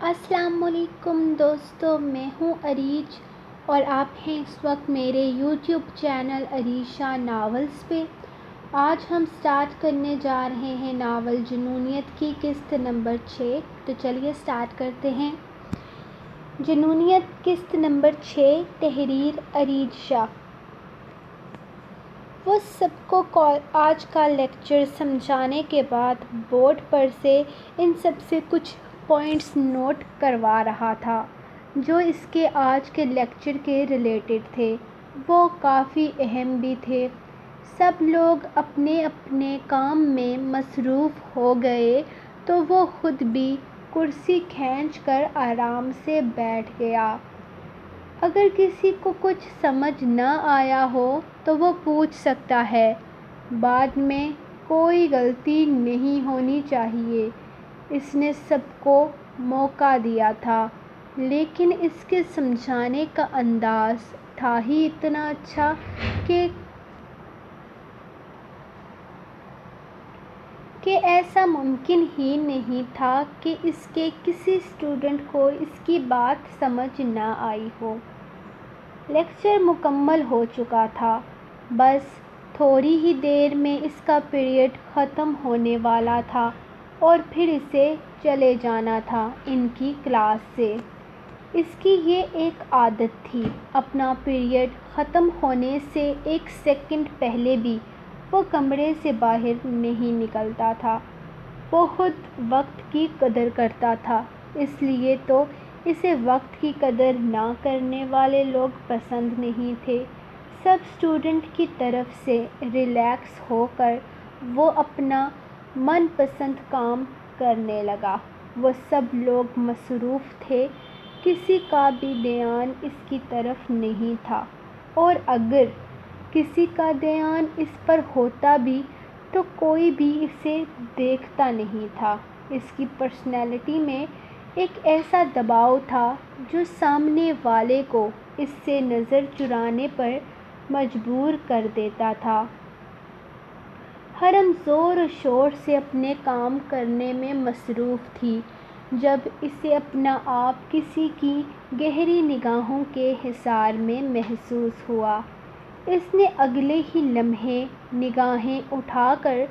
السلام علیکم دوستو، میں ہوں عریج اور آپ ہیں اس وقت میرے یوٹیوب چینل عریشہ ناولز پہ۔ آج ہم سٹارٹ کرنے جا رہے ہیں ناول جنونیت کی قسط نمبر 6۔ تو چلیے سٹارٹ کرتے ہیں۔ جنونیت قسط نمبر 6، تحریر عریج شاہ۔ وہ سب کو آج کا لیکچر سمجھانے کے بعد بورڈ پر سے ان سب سے کچھ پوائنٹس نوٹ کروا رہا تھا جو اس کے آج کے لیکچر کے ریلیٹڈ تھے۔ وہ کافی اہم بھی تھے۔ سب لوگ اپنے اپنے کام میں مصروف ہو گئے تو وہ خود بھی کرسی کھینچ کر آرام سے بیٹھ گیا۔ اگر کسی کو کچھ سمجھ نہ آیا ہو تو وہ پوچھ سکتا ہے۔ بعد میں کوئی غلطی نہیں ہونی چاہیے۔ اس نے سب کو موقع دیا تھا، لیکن اس کے سمجھانے کا انداز تھا ہی اتنا اچھا کہ ایسا ممکن ہی نہیں تھا کہ اس کے کسی اسٹوڈنٹ کو اس کی بات سمجھ نہ آئی ہو۔ لیکچر مکمل ہو چکا تھا، بس تھوڑی ہی دیر میں اس کا پیریڈ ختم ہونے والا تھا اور پھر اسے چلے جانا تھا ان کی کلاس سے۔ اس کی یہ ایک عادت تھی، اپنا پیریڈ ختم ہونے سے ایک سیکنڈ پہلے بھی وہ کمرے سے باہر نہیں نکلتا تھا۔ وہ خود وقت کی قدر کرتا تھا، اس لیے تو اسے وقت کی قدر نہ کرنے والے لوگ پسند نہیں تھے۔ سب اسٹوڈنٹ کی طرف سے ریلیکس ہو کر وہ اپنا من پسند کام کرنے لگا۔ وہ سب لوگ مصروف تھے، کسی کا بھی دھیان اس کی طرف نہیں تھا، اور اگر کسی کا دھیان اس پر ہوتا بھی تو کوئی بھی اسے دیکھتا نہیں تھا۔ اس کی پرسنالٹی میں ایک ایسا دباؤ تھا جو سامنے والے کو اس سے نظر چرانے پر مجبور کر دیتا تھا۔ حرم زور و شور سے اپنے کام کرنے میں مصروف تھی جب اسے اپنا آپ کسی کی گہری نگاہوں کے حصار میں محسوس ہوا۔ اس نے اگلے ہی لمحے نگاہیں اٹھا کر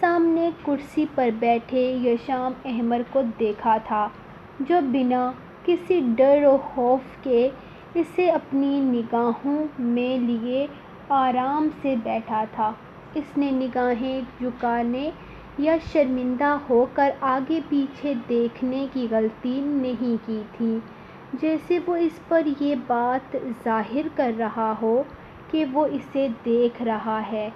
سامنے کرسی پر بیٹھے یشام احمر کو دیکھا تھا، جو بنا کسی ڈر و خوف کے اسے اپنی نگاہوں میں لیے آرام سے بیٹھا تھا۔ اس نے نگاہیں جھکانے یا شرمندہ ہو کر آگے پیچھے دیکھنے کی غلطی نہیں کی تھی، جیسے وہ اس پر یہ بات ظاہر کر رہا ہو کہ وہ اسے دیکھ رہا ہے۔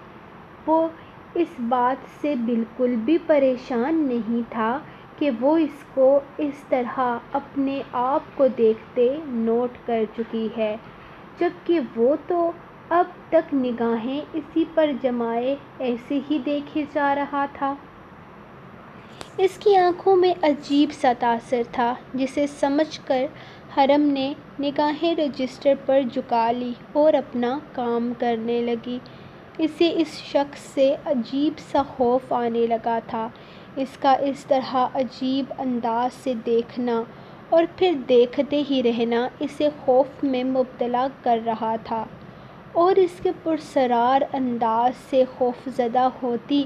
وہ اس بات سے بالکل بھی پریشان نہیں تھا کہ وہ اس کو اس طرح اپنے آپ کو دیکھتے نوٹ کر چکی ہے، جبکہ وہ تو اب تک نگاہیں اسی پر جمائے ایسے ہی دیکھے جا رہا تھا۔ اس کی آنکھوں میں عجیب سا تاثر تھا، جسے سمجھ کر حرم نے نگاہیں رجسٹر پر جھکا لی اور اپنا کام کرنے لگی۔ اسے اس شخص سے عجیب سا خوف آنے لگا تھا۔ اس کا اس طرح عجیب انداز سے دیکھنا اور پھر دیکھتے ہی رہنا اسے خوف میں مبتلا کر رہا تھا، اور اس کے پراسرار انداز سے خوفزدہ ہوتی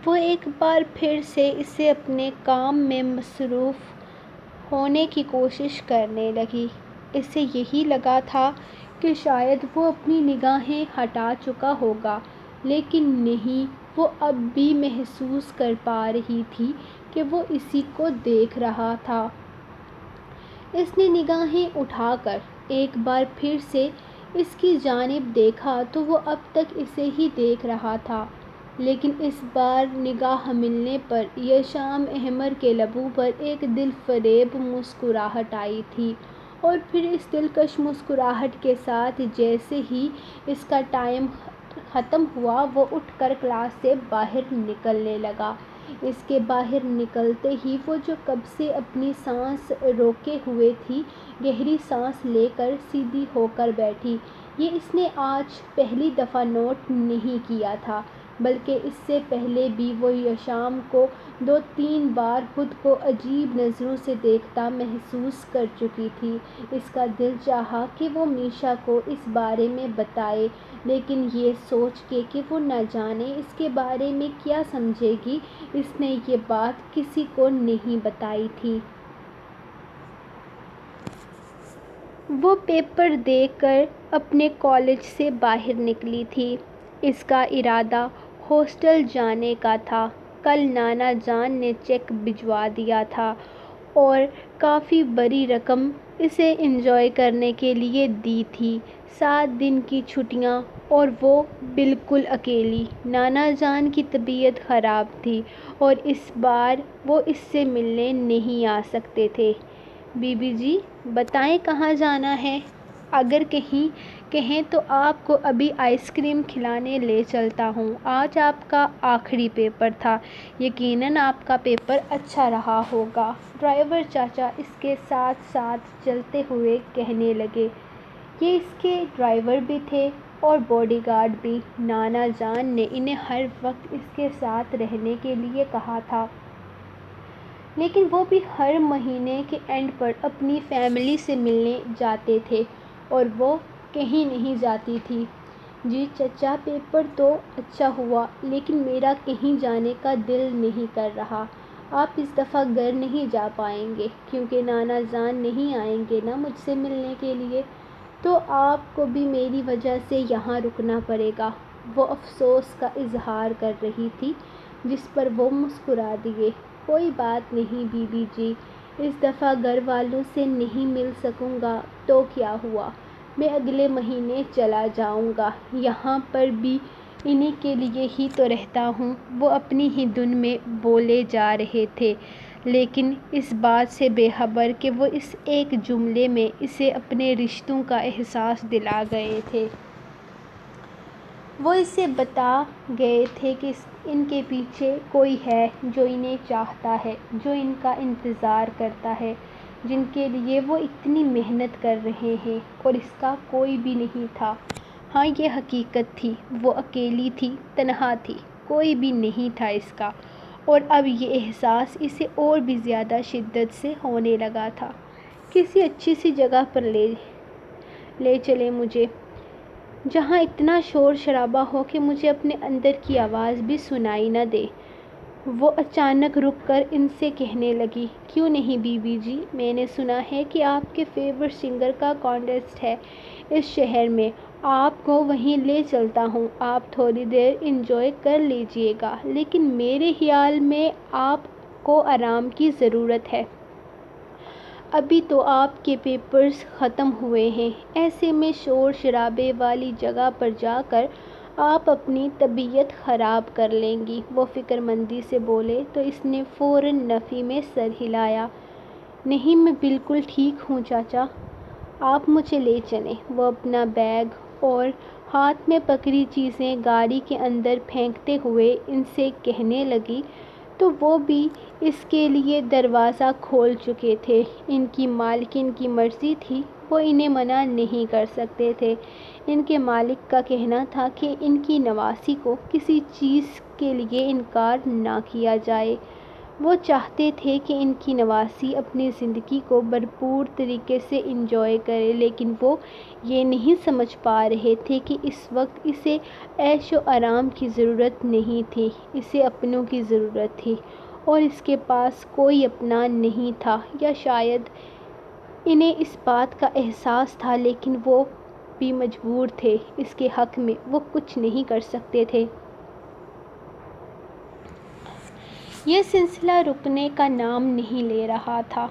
وہ ایک بار پھر سے اسے اپنے کام میں مصروف ہونے کی کوشش کرنے لگی۔ اسے یہی لگا تھا کہ شاید وہ اپنی نگاہیں ہٹا چکا ہوگا، لیکن نہیں، وہ اب بھی محسوس کر پا رہی تھی کہ وہ اسی کو دیکھ رہا تھا۔ اس نے نگاہیں اٹھا کر ایک بار پھر سے اس کی جانب دیکھا تو وہ اب تک اسے ہی دیکھ رہا تھا، لیکن اس بار نگاہ ملنے پر یشام احمر کے لبوں پر ایک دل فریب مسکراہٹ آئی تھی، اور پھر اس دلکش مسکراہٹ کے ساتھ جیسے ہی اس کا ٹائم ختم ہوا وہ اٹھ کر کلاس سے باہر نکلنے لگا۔ اس کے باہر نکلتے ہی وہ جو کب سے اپنی سانس روکے ہوئے تھی، گہری سانس لے کر سیدھی ہو کر بیٹھی۔ یہ اس نے آج پہلی دفعہ نوٹ نہیں کیا تھا، بلکہ اس سے پہلے بھی وہ یشام کو 2-3 بار خود کو عجیب نظروں سے دیکھتا محسوس کر چکی تھی۔ اس کا دل چاہا کہ وہ میشا کو اس بارے میں بتائے، لیکن یہ سوچ کے کہ وہ نہ جانے اس کے بارے میں کیا سمجھے گی، اس نے یہ بات کسی کو نہیں بتائی تھی۔ وہ پیپر دے کر اپنے کالج سے باہر نکلی تھی۔ اس کا ارادہ ہاسٹل جانے کا تھا۔ کل نانا جان نے چیک بھجوا دیا تھا اور کافی بڑی رقم اسے انجوائے کرنے کے لیے دی تھی۔ 7 دن کی چھٹیاں اور وہ بالکل اکیلی۔ نانا جان کی طبیعت خراب تھی اور اس بار وہ اس سے ملنے نہیں آ سکتے تھے۔ بی بی جی بتائیں کہاں جانا ہے؟ اگر کہیں تو آپ کو ابھی آئس کریم کھلانے لے چلتا ہوں۔ آج آپ کا آخری پیپر تھا، یقیناً آپ کا پیپر اچھا رہا ہوگا، ڈرائیور چاچا اس کے ساتھ ساتھ چلتے ہوئے کہنے لگے۔ یہ اس کے ڈرائیور بھی تھے اور باڈی گارڈ بھی۔ نانا جان نے انہیں ہر وقت اس کے ساتھ رہنے کے لیے کہا تھا، لیکن وہ بھی ہر مہینے کے اینڈ پر اپنی فیملی سے ملنے جاتے تھے اور وہ کہیں نہیں جاتی تھی۔ جی چچا پیپر تو اچھا ہوا، لیکن میرا کہیں جانے کا دل نہیں کر رہا۔ آپ اس دفعہ گھر نہیں جا پائیں گے کیونکہ نانا جان نہیں آئیں گے نا مجھ سے ملنے کے لیے، تو آپ کو بھی میری وجہ سے یہاں رکنا پڑے گا۔ وہ افسوس کا اظہار کر رہی تھی، جس پر وہ مسکرا دیے۔ کوئی بات نہیں بی بی جی، اس دفعہ گھر والوں سے نہیں مل سکوں گا تو کیا ہوا، میں اگلے مہینے چلا جاؤں گا، یہاں پر بھی انہی کے لیے ہی تو رہتا ہوں۔ وہ اپنی ہی دھن میں بولے جا رہے تھے، لیکن اس بات سے بے خبر کہ وہ اس ایک جملے میں اسے اپنے رشتوں کا احساس دلا گئے تھے۔ وہ اسے بتا گئے تھے کہ ان کے پیچھے کوئی ہے جو انہیں چاہتا ہے، جو ان کا انتظار کرتا ہے، جن کے لیے وہ اتنی محنت کر رہے ہیں، اور اس کا کوئی بھی نہیں تھا۔ ہاں یہ حقیقت تھی، وہ اکیلی تھی، تنہا تھی، کوئی بھی نہیں تھا اس کا، اور اب یہ احساس اسے اور بھی زیادہ شدت سے ہونے لگا تھا۔ کسی اچھی سی جگہ پر لے چلیں مجھے، جہاں اتنا شور شرابہ ہو کہ مجھے اپنے اندر کی آواز بھی سنائی نہ دے۔ وہ اچانک رک کر ان سے کہنے لگی، کیوں نہیں بی بی جی، میں نے سنا ہے کہ آپ کے فیورٹ سنگر کا کانٹیسٹ ہے اس شہر میں، آپ کو وہیں لے چلتا ہوں، آپ تھوڑی دیر انجوائے کر لیجئے گا، لیکن میرے خیال میں آپ کو آرام کی ضرورت ہے۔ ابھی تو آپ کے پیپرز ختم ہوئے ہیں، ایسے میں شور شرابے والی جگہ پر جا کر آپ اپنی طبیعت خراب کر لیں گی، وہ فکر مندی سے بولے تو اس نے فوراً نفی میں سر ہلایا۔ نہیں میں بالکل ٹھیک ہوں چاچا، آپ مجھے لے چلیں۔ وہ اپنا بیگ اور ہاتھ میں پکڑی چیزیں گاڑی کے اندر پھینکتے ہوئے ان سے کہنے لگی، تو وہ بھی اس کے لیے دروازہ کھول چکے تھے۔ ان کی مالکن کی مرضی تھی، وہ انہیں منع نہیں کر سکتے تھے۔ ان کے مالک کا کہنا تھا کہ ان کی نواسی کو کسی چیز کے لیے انکار نہ کیا جائے۔ وہ چاہتے تھے کہ ان کی نواسی اپنی زندگی کو بھرپور طریقے سے انجوائے کرے، لیکن وہ یہ نہیں سمجھ پا رہے تھے کہ اس وقت اسے عیش و آرام کی ضرورت نہیں تھی، اسے اپنوں کی ضرورت تھی، اور اس کے پاس کوئی اپنا نہیں تھا، یا شاید انہیں اس بات کا احساس تھا لیکن وہ بھی مجبور تھے، اس کے حق میں وہ کچھ نہیں کر سکتے تھے۔ یہ سلسلہ رکنے کا نام نہیں لے رہا تھا،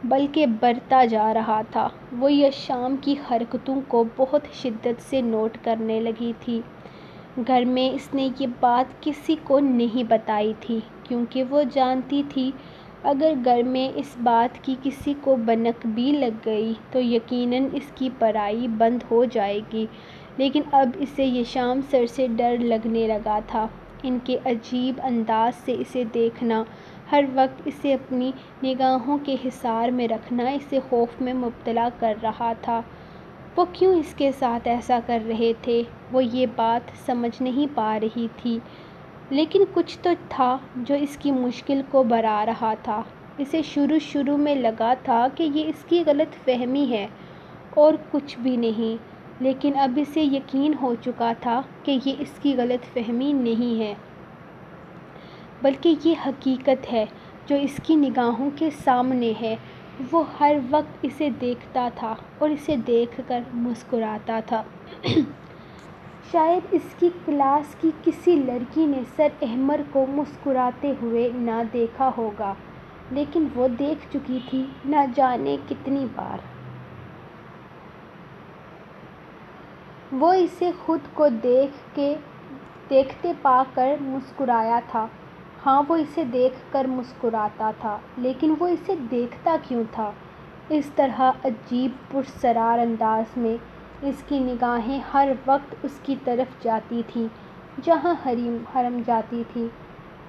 بلکہ بڑھتا جا رہا تھا۔ وہ یشام کی حرکتوں کو بہت شدت سے نوٹ کرنے لگی تھی۔ گھر میں اس نے یہ بات کسی کو نہیں بتائی تھی، کیونکہ وہ جانتی تھی اگر گھر میں اس بات کی کسی کو بھنک بھی لگ گئی تو یقیناً اس کی پڑھائی بند ہو جائے گی، لیکن اب اسے یشام سر سے ڈر لگنے لگا تھا۔ ان کے عجیب انداز سے اسے دیکھنا، ہر وقت اسے اپنی نگاہوں کے حصار میں رکھنا اسے خوف میں مبتلا کر رہا تھا۔ وہ کیوں اس کے ساتھ ایسا کر رہے تھے؟ وہ یہ بات سمجھ نہیں پا رہی تھی، لیکن کچھ تو تھا جو اس کی مشکل کو بڑھا رہا تھا۔ اسے شروع میں لگا تھا کہ یہ اس کی غلط فہمی ہے اور کچھ بھی نہیں، لیکن اب اسے یقین ہو چکا تھا کہ یہ اس کی غلط فہمی نہیں ہے، بلکہ یہ حقیقت ہے جو اس کی نگاہوں کے سامنے ہے۔ وہ ہر وقت اسے دیکھتا تھا اور اسے دیکھ کر مسکراتا تھا۔ شاید اس کی کلاس کی کسی لڑکی نے سر احمر کو مسکراتے ہوئے نہ دیکھا ہوگا، لیکن وہ دیکھ چکی تھی نہ جانے کتنی بار۔ وہ اسے خود کو دیکھتے پا کر مسکرایا تھا۔ ہاں، وہ اسے دیکھ کر مسکراتا تھا، لیکن وہ اسے دیکھتا کیوں تھا؟ اس طرح عجیب پراسرار انداز میں اس کی نگاہیں ہر وقت اس کی طرف جاتی تھیں جہاں حرم جاتی تھی۔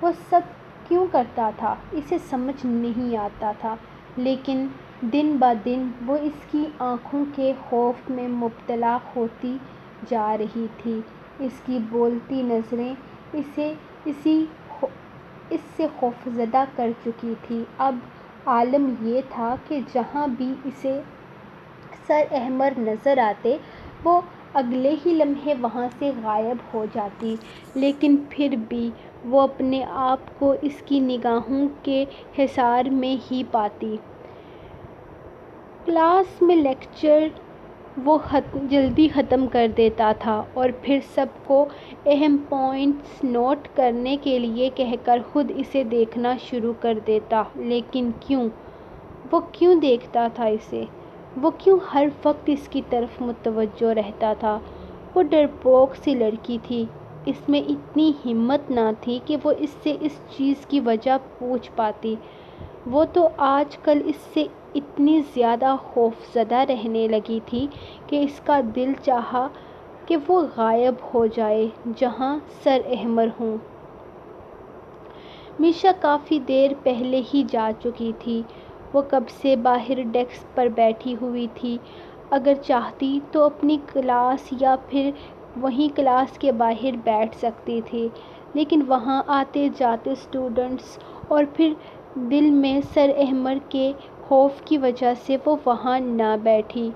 وہ سب کیوں کرتا تھا؟ اسے سمجھ نہیں آتا تھا، لیکن دن بہ دن وہ اس کی آنکھوں کے خوف میں مبتلا ہوتی جا رہی تھی۔ اس کی بولتی نظریں اس سے خوفزدہ کر چکی تھی۔ اب عالم یہ تھا کہ جہاں بھی اسے سر احمر نظر آتے، وہ اگلے ہی لمحے وہاں سے غائب ہو جاتی، لیکن پھر بھی وہ اپنے آپ کو اس کی نگاہوں کے حصار میں ہی پاتی۔ کلاس میں لیکچر وہ جلدی ختم کر دیتا تھا اور پھر سب کو اہم پوائنٹس نوٹ کرنے کے لیے کہہ کر خود اسے دیکھنا شروع کر دیتا۔ لیکن کیوں؟ وہ کیوں دیکھتا تھا اسے؟ وہ کیوں ہر وقت اس کی طرف متوجہ رہتا تھا؟ وہ ڈرپوک سی لڑکی تھی، اس میں اتنی ہمت نہ تھی کہ وہ اس سے اس چیز کی وجہ پوچھ پاتی۔ وہ تو آج کل اس سے اتنی زیادہ خوفزدہ رہنے لگی تھی کہ اس کا دل چاہا کہ وہ غائب ہو جائے جہاں سر احمر ہوں۔ میشا کافی دیر پہلے ہی جا چکی تھی۔ وہ کب سے باہر ڈیسک پر بیٹھی ہوئی تھی۔ اگر چاہتی تو اپنی کلاس یا پھر وہیں کلاس کے باہر بیٹھ سکتی تھی، لیکن وہاں آتے جاتے اسٹوڈنٹس اور پھر دل میں سر احمر کے خوف کی وجہ سے وہ وہاں نہ بیٹھی۔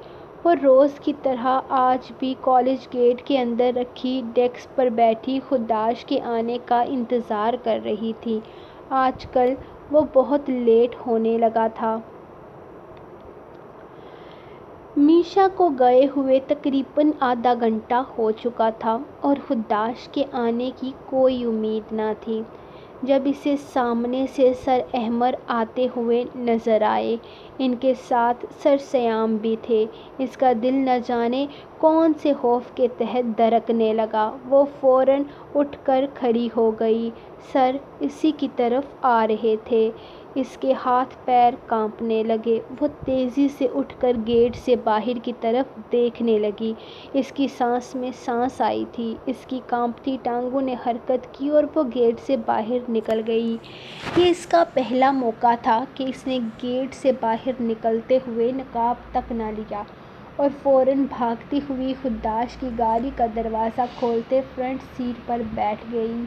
وہ روز کی طرح آج بھی کالج گیٹ کے اندر رکھی ڈیسک پر بیٹھی خداش کے آنے کا انتظار کر رہی تھی۔ آج کل وہ بہت لیٹ ہونے لگا تھا۔ میشا کو گئے ہوئے تقریباً آدھا گھنٹہ ہو چکا تھا اور خداش کے آنے کی کوئی امید نہ تھی، جب اسے سامنے سے سر احمر آتے ہوئے نظر آئے۔ ان کے ساتھ سر سیام بھی تھے۔ اس کا دل نہ جانے کون سے خوف کے تحت دھڑکنے لگا۔ وہ فوراً اٹھ کر کھڑی ہو گئی۔ سر اسی کی طرف آ رہے تھے۔ اس کے ہاتھ پیر کانپنے لگے۔ وہ تیزی سے اٹھ کر گیٹ سے باہر کی طرف دیکھنے لگی۔ اس کی سانس میں سانس آئی تھی۔ اس کی کانپتی ٹانگوں نے حرکت کی اور وہ گیٹ سے باہر نکل گئی۔ یہ اس کا پہلا موقع تھا کہ اس نے گیٹ سے باہر نکلتے ہوئے نقاب تک نہ لیا اور فوراً بھاگتی ہوئی خداش کی گاڑی کا دروازہ کھولتے فرنٹ سیٹ پر بیٹھ گئی۔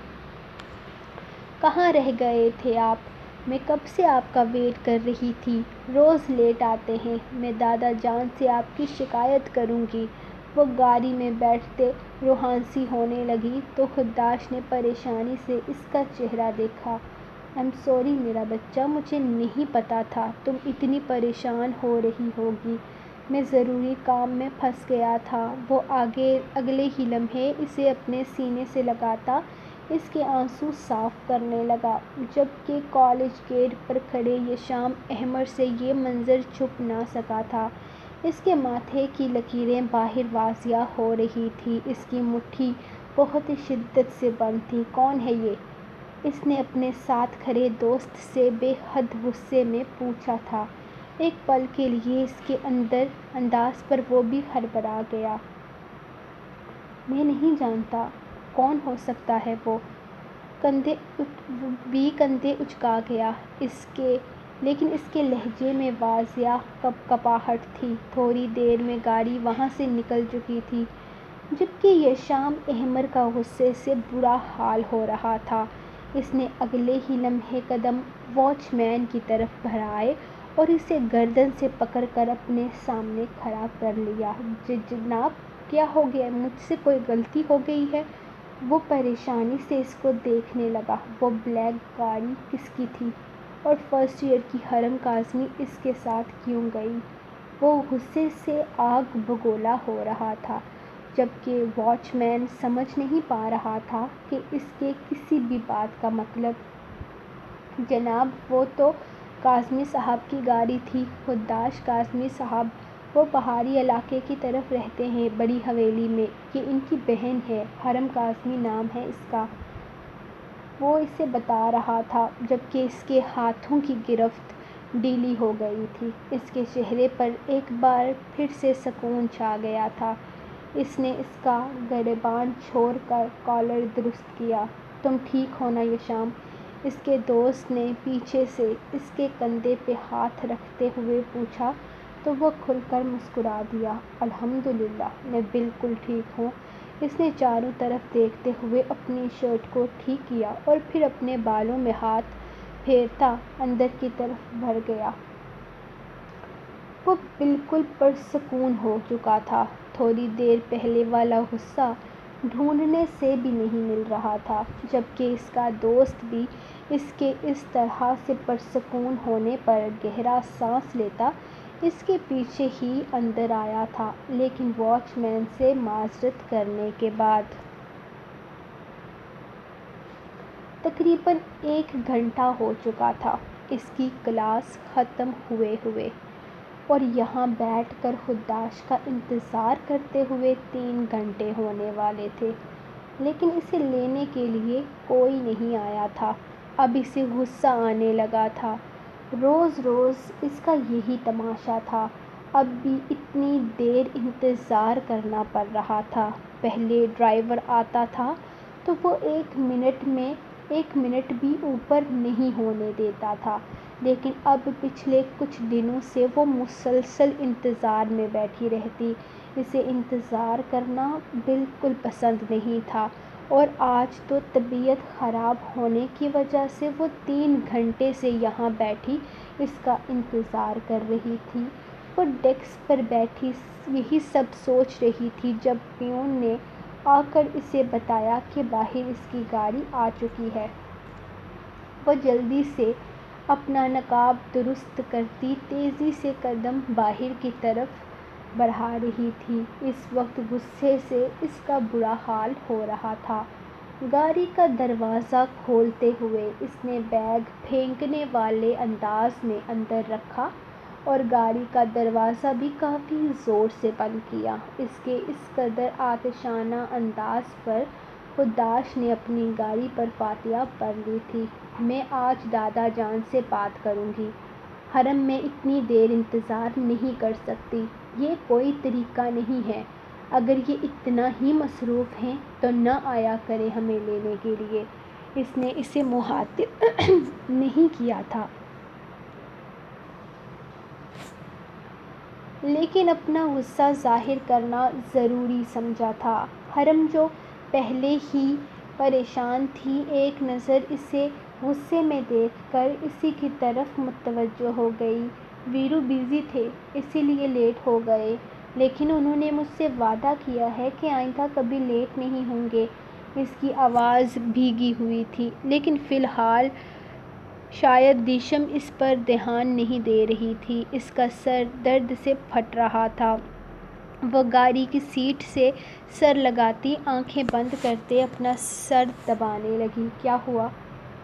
کہاں رہ گئے تھے آپ؟ میں کب سے آپ کا ویٹ کر رہی تھی۔ روز لیٹ آتے ہیں۔ میں دادا جان سے آپ کی شکایت کروں گی۔ وہ گاڑی میں بیٹھتے روحان سی ہونے لگی تو خداش نے پریشانی سے اس کا چہرہ دیکھا۔ سوری میرا بچہ، مجھے نہیں پتا تھا تم اتنی پریشان ہو رہی ہوگی۔ میں ضروری کام میں پھنس گیا تھا۔ وہ اگلے ہی لمحے اسے اپنے سینے سے لگاتا اس کے آنسو صاف کرنے لگا، جبکہ کالج گیٹ پر کھڑے یشام احمر سے یہ منظر چھپ نہ سکا تھا۔ اس کے ماتھے کی لکیریں باہر واضح ہو رہی تھیں۔ اس کی مٹھی بہت شدت سے بند تھی۔ کون ہے یہ؟ اس نے اپنے ساتھ کھڑے دوست سے بے حد غصے میں پوچھا تھا۔ ایک پل کے لیے اس کے انداز پر وہ بھی ہڑبڑا گیا۔ میں نہیں جانتا کون ہو سکتا ہے وہ۔ کندھے اچکا گیا۔ اس کے لیکن اس کے لہجے میں واضح کپاہٹ تھی۔ تھوڑی دیر میں گاڑی وہاں سے نکل چکی تھی، جبکہ یشام احمر کا غصے سے برا حال ہو رہا تھا۔ اس نے اگلے ہی لمحے قدم واچ مین کی طرف بڑھائے اور اسے گردن سے پکڑ کر اپنے سامنے کھڑا کر لیا۔ جناب، کیا ہو گیا؟ مجھ سے کوئی غلطی ہو گئی ہے؟ وہ پریشانی سے اس کو دیکھنے لگا۔ وہ بلیک گاڑی کس کی تھی اور فرسٹ ایئر کی حرم کاظمی اس کے ساتھ کیوں گئی؟ وہ غصے سے آگ بگولا ہو رہا تھا، جبکہ واچ مین سمجھ نہیں پا رہا تھا کہ اس کے کسی بھی بات کا مطلب۔ جناب، وہ تو کاظمی صاحب کی گاڑی تھی۔ خدداش کاظمی صاحب، وہ پہاڑی علاقے کی طرف رہتے ہیں، بڑی حویلی میں۔ یہ ان کی بہن ہے، حرم کاظمی نام ہے اس کا۔ وہ اسے بتا رہا تھا، جبکہ اس کے ہاتھوں کی گرفت ڈھیلی ہو گئی تھی۔ اس کے چہرے پر ایک بار پھر سے سکون چھا گیا تھا۔ اس نے اس کا گریبان چھوڑ کر کالر درست کیا۔ تم ٹھیک ہو نا یشام؟ اس کے دوست نے پیچھے سے اس کے کندھے پہ ہاتھ رکھتے ہوئے پوچھا تو وہ کھل کر مسکرا دیا۔ الحمدللہ، میں بالکل ٹھیک ہوں۔ اس نے چاروں طرف دیکھتے ہوئے اپنی شرٹ کو ٹھیک کیا اور پھر اپنے بالوں میں ہاتھ پھیرتا اندر کی طرف بڑھ گیا۔ وہ بالکل پرسکون ہو چکا تھا۔ تھوڑی دیر پہلے والا غصہ ڈھونڈنے سے بھی نہیں مل رہا تھا، جبکہ اس کا دوست بھی اس کے اس طرح سے پرسکون ہونے پر گہرا سانس لیتا اس کے پیچھے ہی اندر آیا تھا۔ لیکن واچ مین سے معذرت کرنے کے بعد تقریباً 1 گھنٹہ ہو چکا تھا اس کی کلاس ختم ہوئے اور یہاں بیٹھ کر خدداش کا انتظار کرتے ہوئے 3 گھنٹے ہونے والے تھے، لیکن اسے لینے کے لیے کوئی نہیں آیا تھا۔ اب اسے غصہ آنے لگا تھا۔ روز روز اس کا یہی تماشا تھا۔ اب بھی اتنی دیر انتظار کرنا پڑ رہا تھا۔ پہلے ڈرائیور آتا تھا تو وہ 1 منٹ بھی اوپر نہیں ہونے دیتا تھا، لیکن اب پچھلے کچھ دنوں سے وہ مسلسل انتظار میں بیٹھی رہتی۔ اسے انتظار کرنا بالکل پسند نہیں تھا، اور آج تو طبیعت خراب ہونے کی وجہ سے وہ 3 گھنٹے سے یہاں بیٹھی اس کا انتظار کر رہی تھی۔ وہ ڈیسک پر بیٹھی یہی سب سوچ رہی تھی جب پیون نے آ کر اسے بتایا کہ باہر اس کی گاڑی آ چکی ہے۔ وہ جلدی سے اپنا نقاب درست کرتی تیزی سے قدم باہر کی طرف بڑھا رہی تھی۔ اس وقت غصے سے اس کا برا حال ہو رہا تھا۔ گاڑی کا دروازہ کھولتے ہوئے اس نے بیگ پھینکنے والے انداز میں اندر رکھا اور گاڑی کا دروازہ بھی کافی زور سے بند کیا۔ اس کے اس قدر آتشانہ انداز پر خدداش نے اپنی گاڑی پر فاتحہ پڑھ لی تھی۔ میں آج دادا جان سے بات کروں گی۔ حرم میں اتنی دیر انتظار نہیں کر سکتی، یہ کوئی طریقہ نہیں ہے۔ اگر یہ اتنا ہی مصروف ہیں تو نہ آیا کریں ہمیں لینے کے لیے۔ اس نے اسے مخاطب نہیں کیا تھا، لیکن اپنا غصہ ظاہر کرنا ضروری سمجھا تھا۔ حرم، جو پہلے ہی پریشان تھی، ایک نظر اسے غصے میں دیکھ کر اسی کی طرف متوجہ ہو گئی۔ ویرو بیزی تھے، اسی لیے لیٹ ہو گئے، لیکن انہوں نے مجھ سے وعدہ کیا ہے کہ آئندہ کبھی لیٹ نہیں ہوں گے۔ اس کی آواز بھیگی ہوئی تھی، لیکن فی الحال شاید دیشم اس پر دھیان نہیں دے رہی تھی۔ اس کا سر درد سے پھٹ رہا تھا۔ وہ گاڑی کی سیٹ سے سر لگاتی آنکھیں بند کرتے اپنا سر دبانے لگی۔ کیا ہوا؟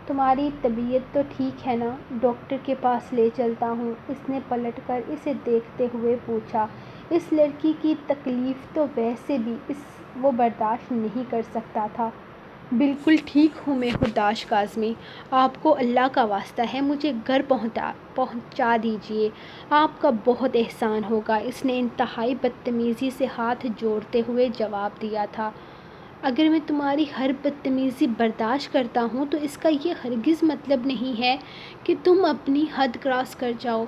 تمہاری طبیعت تو ٹھیک ہے نا؟ ڈاکٹر کے پاس لے چلتا ہوں؟ اس نے پلٹ کر اسے دیکھتے ہوئے پوچھا۔ اس لڑکی کی تکلیف تو ویسے بھی وہ برداشت نہیں کر سکتا تھا۔ بالکل ٹھیک ہوں میں خدداش کاظمی۔ آپ کو اللہ کا واسطہ ہے مجھے گھر پہنچا دیجیے، آپ کا بہت احسان ہوگا۔ اس نے انتہائی بدتمیزی سے ہاتھ جوڑتے ہوئے جواب دیا تھا۔ اگر میں تمہاری ہر بدتمیزی برداشت کرتا ہوں تو اس کا یہ ہرگز مطلب نہیں ہے کہ تم اپنی حد کراس کر جاؤ۔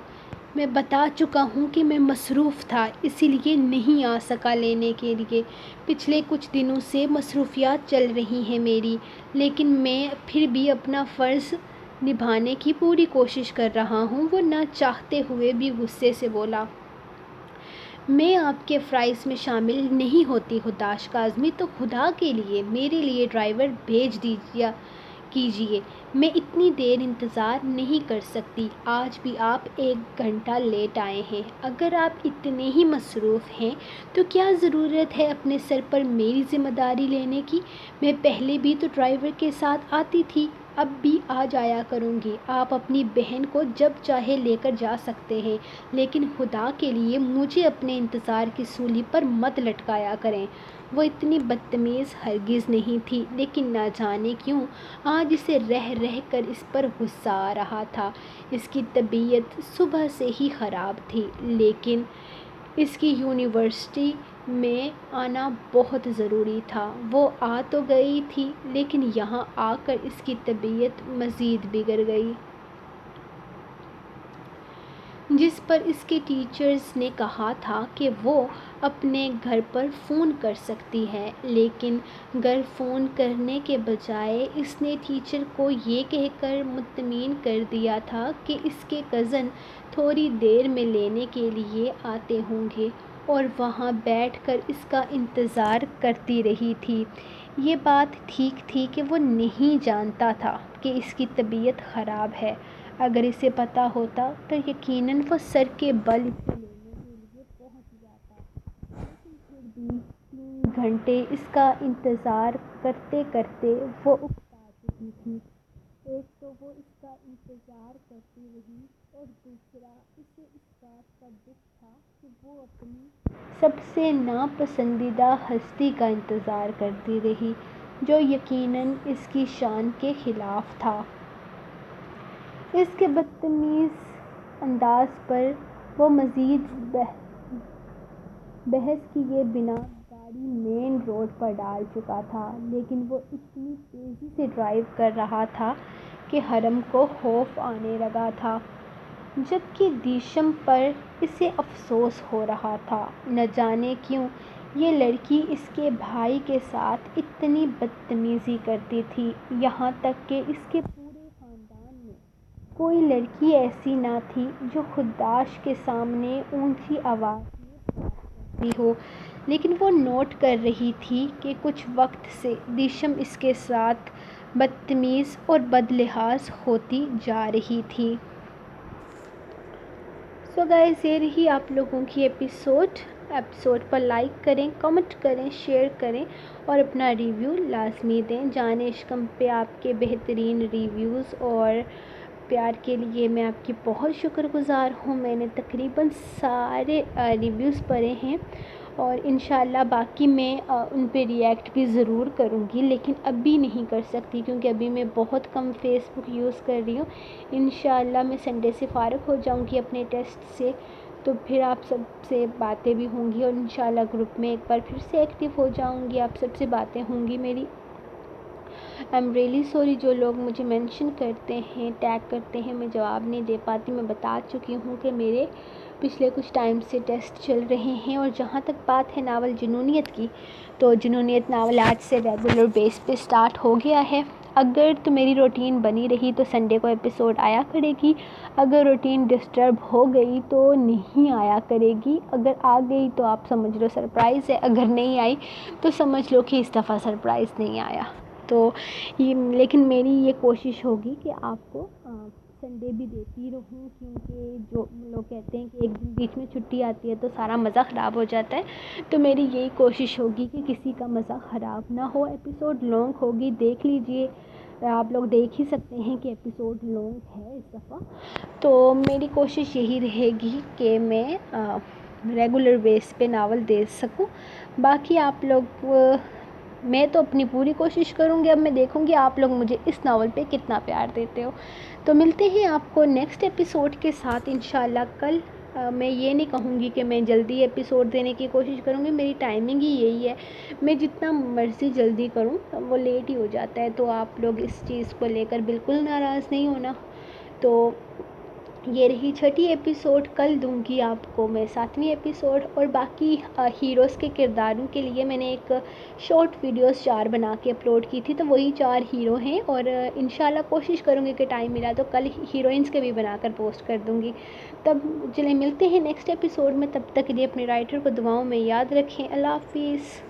میں بتا چکا ہوں کہ میں مصروف تھا، اسی لیے نہیں آ سکا لینے کے لیے۔ پچھلے کچھ دنوں سے مصروفیات چل رہی ہیں میری، لیکن میں پھر بھی اپنا فرض نبھانے کی پوری کوشش کر رہا ہوں۔ وہ نہ چاہتے ہوئے بھی غصے سے بولا۔ میں آپ کے فرائض میں شامل نہیں ہوتی ہتاش کاظمی، تو خدا کے لیے میرے لیے ڈرائیور بھیج کیجیے۔ میں اتنی دیر انتظار نہیں کر سکتی۔ آج بھی آپ 1 گھنٹہ لیٹ آئے ہیں۔ اگر آپ اتنے ہی مصروف ہیں تو کیا ضرورت ہے اپنے سر پر میری ذمہ داری لینے کی؟ میں پہلے بھی تو ڈرائیور کے ساتھ آتی تھی، اب بھی آ جایا کروں گی۔ آپ اپنی بہن کو جب چاہے لے کر جا سکتے ہیں، لیکن خدا کے لیے مجھے اپنے انتظار کی سولی پر مت لٹکایا کریں۔ وہ اتنی بدتمیز ہرگز نہیں تھی، لیکن نہ جانے کیوں آج اسے رہ رہ کر اس پر غصہ آ رہا تھا۔ اس کی طبیعت صبح سے ہی خراب تھی، لیکن اس کی یونیورسٹی میں آنا بہت ضروری تھا۔ وہ آ تو گئی تھی، لیکن یہاں آ کر اس کی طبیعت مزید بگڑ گئی۔ جس پر اس کے ٹیچرز نے کہا تھا کہ وہ اپنے گھر پر فون کر سکتی ہے، لیکن گھر فون کرنے کے بجائے اس نے ٹیچر کو یہ کہہ کر مطمئن کر دیا تھا کہ اس کے کزن تھوڑی دیر میں لینے کے لیے آتے ہوں گے، اور وہاں بیٹھ کر اس کا انتظار کرتی رہی تھی۔ یہ بات ٹھیک تھی کہ وہ نہیں جانتا تھا کہ اس کی طبیعت خراب ہے۔ اگر اسے پتہ ہوتا تو یقیناً وہ سر کے بل اسے لینے کے لیے پہنچ جاتا، لیکن پھر بھی 3 گھنٹے اس کا انتظار کرتے کرتے وہ اکتا چکی تھی۔ ایک تو وہ اس کا انتظار کرتی رہی، اور دوسرا اسے اس بات کا دکھ تھا کہ وہ اپنی سب سے ناپسندیدہ ہستی کا انتظار کرتی رہی، جو یقیناً اس کی شان کے خلاف تھا۔ اس کے بدتمیز انداز پر وہ مزید بحث کیے بنا گاڑی مین روڈ پر ڈال چکا تھا، لیکن وہ اتنی تیزی سے ڈرائیو کر رہا تھا کہ حرم کو خوف آنے لگا تھا، جبکہ دیشم پر اسے افسوس ہو رہا تھا۔ نہ جانے کیوں یہ لڑکی اس کے بھائی کے ساتھ اتنی بدتمیزی کرتی تھی، یہاں تک کہ اس کے پورے خاندان میں کوئی لڑکی ایسی نہ تھی جو خداش کے سامنے اونچی آواز میں بات کرتی ہو۔ لیکن وہ نوٹ کر رہی تھی کہ کچھ وقت سے دیشم اس کے ساتھ بدتمیز اور بدلحاظ ہوتی جا رہی تھی۔ سو گائز، یہ رہی آپ لوگوں کی ایپیسوڈ پر لائک کریں، کمنٹ کریں، شیئر کریں اور اپنا ریویو لازمی دیں۔ جان عشقم پہ آپ کے بہترین ریویوز اور پیار کے لیے میں آپ کی بہت شکر گزار ہوں۔ میں نے تقریباً سارے ریویوز پڑھے ہیں، اور انشاءاللہ باقی میں ان پہ ریئیکٹ بھی ضرور کروں گی، لیکن ابھی نہیں کر سکتی کیونکہ ابھی میں بہت کم فیس بک یوز کر رہی ہوں۔ انشاءاللہ میں سنڈے سے فارغ ہو جاؤں گی اپنے ٹیسٹ سے، تو پھر آپ سب سے باتیں بھی ہوں گی، اور انشاءاللہ گروپ میں ایک بار پھر سے ایکٹیو ہو جاؤں گی، آپ سب سے باتیں ہوں گی میری۔ آئی ایم ریئلی سوری، جو لوگ مجھے مینشن کرتے ہیں، ٹیگ کرتے ہیں، میں جواب نہیں دے پاتی۔ میں بتا چکی ہوں کہ میرے پچھلے کچھ ٹائم سے ٹیسٹ چل رہے ہیں، اور جہاں تک بات ہے ناول جنونیت کی، تو جنونیت ناول آج سے ریگولر بیس پہ سٹارٹ ہو گیا ہے۔ اگر تو میری روٹین بنی رہی تو سنڈے کو ایپیسوڈ آیا کرے گی، اگر روٹین ڈسٹرب ہو گئی تو نہیں آیا کرے گی۔ اگر آ گئی تو آپ سمجھ لو سرپرائز ہے، اگر نہیں آئی تو سمجھ لو کہ اس دفعہ سرپرائز نہیں آیا۔ تو لیکن میری یہ کوشش ہوگی کہ آپ کو سنڈے بھی دیتی رہوں، کیونکہ جو لوگ کہتے ہیں کہ ایک دن بیچ میں چھٹی آتی ہے تو سارا مزہ خراب ہو جاتا ہے، تو میری یہی کوشش ہوگی کہ کسی کا مزہ خراب نہ ہو۔ ایپیسوڈ لانگ ہوگی، دیکھ لیجئے، آپ لوگ دیکھ ہی سکتے ہیں کہ ایپیسوڈ لانگ ہے اس دفعہ، تو میری کوشش یہی رہے گی کہ میں ریگولر بیس پہ ناول دے سکوں۔ باقی آپ لوگ، میں تو اپنی پوری کوشش کروں گی، اب میں دیکھوں گی آپ لوگ مجھے اس ناول پہ کتنا پیار دیتے ہو۔ تو ملتے ہیں آپ کو نیکسٹ ایپیسوڈ کے ساتھ انشاءاللہ کل۔ میں یہ نہیں کہوں گی کہ میں جلدی ایپیسوڈ دینے کی کوشش کروں گی، میری ٹائمنگ ہی یہی ہے، میں جتنا مرضی جلدی کروں وہ لیٹ ہی ہو جاتا ہے، تو آپ لوگ اس چیز کو لے کر بالکل ناراض نہیں ہونا۔ تو یہ رہی چھٹی ایپیسوڈ، کل دوں گی آپ کو میں 7ویں ایپیسوڈ، اور باقی ہیروز کے کرداروں کے لیے میں نے ایک شارٹ ویڈیوز 4 بنا کے اپلوڈ کی تھی، تو وہی 4 ہیرو ہیں، اور انشاءاللہ کوشش کروں گی کہ ٹائم ملا تو کل ہیروئنس کے بھی بنا کر پوسٹ کر دوں گی۔ تب چلیں ملتے ہیں نیکسٹ ایپیسوڈ میں، تب تک کے لیے اپنے رائٹر کو دعاؤں میں یاد رکھیں۔ اللہ حافظ۔